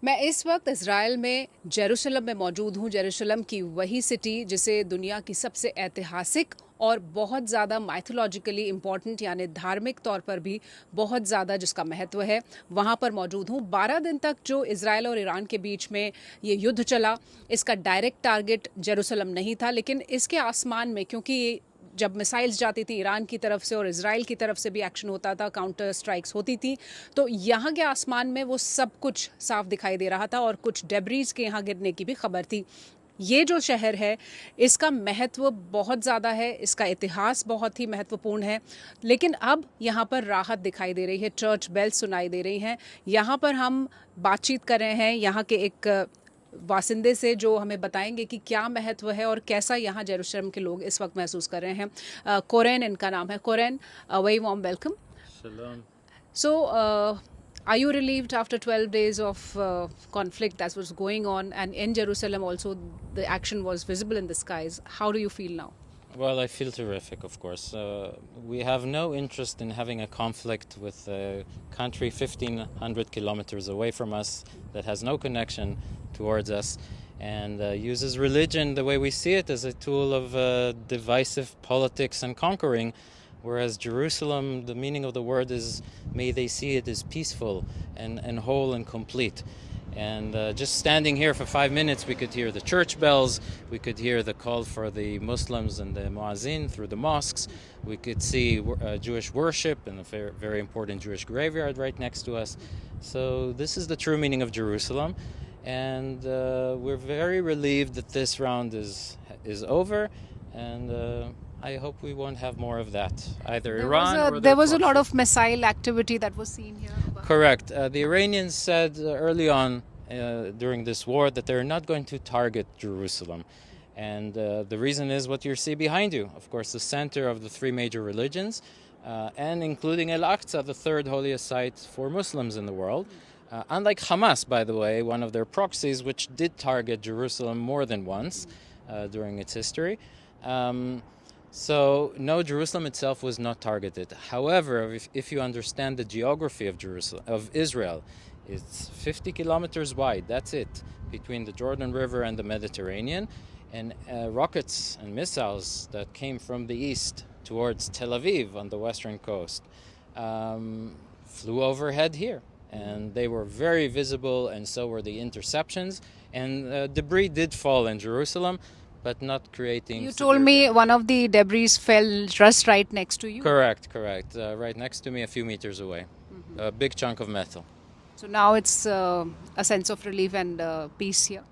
मैं इस वक्त इज़राइल में जेरूसलम में मौजूद हूँ। जेरूसलम की वही सिटी जिसे दुनिया की सबसे ऐतिहासिक और बहुत ज़्यादा माइथोलॉजिकली इम्पॉर्टेंट यानी धार्मिक तौर पर भी बहुत ज़्यादा जिसका महत्व है, वहाँ पर मौजूद हूँ। 12 दिन तक जो इज़राइल और ईरान के बीच में ये युद्ध चला, इसका डायरेक्ट टारगेट जेरूसलम नहीं था, लेकिन इसके आसमान में क्योंकि ये जब मिसाइल्स जाती थी ईरान की तरफ से और इजराइल की तरफ से भी एक्शन होता था, काउंटर स्ट्राइक्स होती थी, तो यहाँ के आसमान में वो सब कुछ साफ दिखाई दे रहा था और कुछ डेब्रीज के यहाँ गिरने की भी खबर थी। ये जो शहर है इसका महत्व बहुत ज़्यादा है, इसका इतिहास बहुत ही महत्वपूर्ण है, लेकिन अब यहाँ पर राहत दिखाई दे रही है, चर्च बेल सुनाई दे रही हैं। यहाँ पर हम बातचीत कर रहे हैं यहाँ के एक वासिंदे से जो हमें बताएंगे कि क्या महत्व है और कैसा यहाँ जेरूसलम के लोग इस वक्त महसूस कर रहे हैं। कोरेन इनका नाम है। Koren, very warm welcome. Shalom. So, are you relieved after 12 days of conflict that was going on, and in Jerusalem also the action was visible in the skies? How do you feel now? Well, I feel terrific, of course. We have no interest in having a conflict with a country 1,500 kilometers away from us that has no connection towards us and uses religion the way we see it as a tool of divisive politics and conquering. Whereas Jerusalem, the meaning of the word is, may they see it as peaceful and whole and complete. And just standing here for 5 minutes, we could hear the church bells, we could hear the call for the Muslims and the muazzin through the mosques, we could see Jewish worship in a very, very important Jewish graveyard right next to us. So this is the true meaning of Jerusalem, and we're very relieved that this round is over, and I hope we won't have more of that, either Iran or There was a lot proxies. of missile activity that was seen here. Correct. The Iranians said early on during this war that they're not going to target Jerusalem. And the reason is what you see behind you. Of course, the center of the three major religions, and including Al-Aqsa, the third holiest site for Muslims in the world. Unlike Hamas, by the way, one of their proxies, which did target Jerusalem more than once during its history. So, no, Jerusalem itself was not targeted. However, if you understand the geography of Israel, it's 50 kilometers wide, that's it, between the Jordan River and the Mediterranean. And rockets and missiles that came from the east towards Tel Aviv on the western coast flew overhead here. And they were very visible, and so were the interceptions. And debris did fall in Jerusalem, but not creating. You told me one of the debris fell just right next to you. Correct. Right next to me, a few meters away. A big chunk of metal. So now it's a sense of relief and peace here.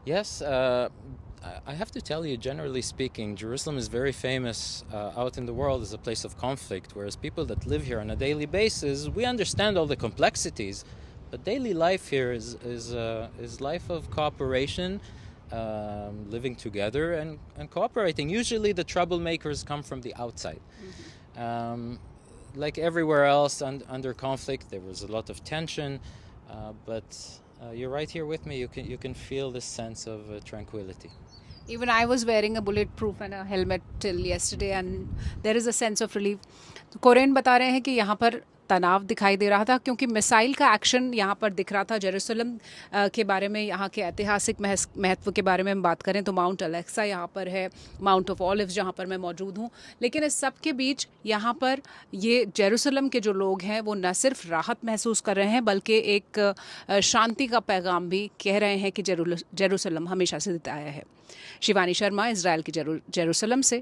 Yes, I have to tell you, generally speaking, Jerusalem is very famous out in the world as a place of conflict, whereas people that live here on a daily basis, we understand all the complexities, but daily life here is life of cooperation, living together and cooperating. Usually the troublemakers come from the outside. Like everywhere else under conflict, there was a lot of tension, but you're right here with me. You can feel this sense of tranquility. Even I was wearing a bulletproof and a helmet till yesterday, and there is a sense of relief. तो कोरेन बता रहे हैं कि यहाँ पर तनाव दिखाई दे रहा था क्योंकि मिसाइल का एक्शन यहाँ पर दिख रहा था। जेरूसलम के बारे में, यहाँ के ऐतिहासिक महत्व के बारे में हम बात करें तो माउंट अलेक्सा यहाँ पर है, माउंट ऑफ ऑलिव्स जहाँ पर मैं मौजूद हूँ, लेकिन इस सब के बीच यहाँ पर ये जेरूसलम के जो लोग हैं वो न सिर्फ राहत महसूस कर रहे हैं बल्कि एक शांति का पैगाम भी कह रहे हैं कि जेरूसलम हमेशा से देता आया है। शिवानी शर्मा, इजराइल की जेरूसलम से।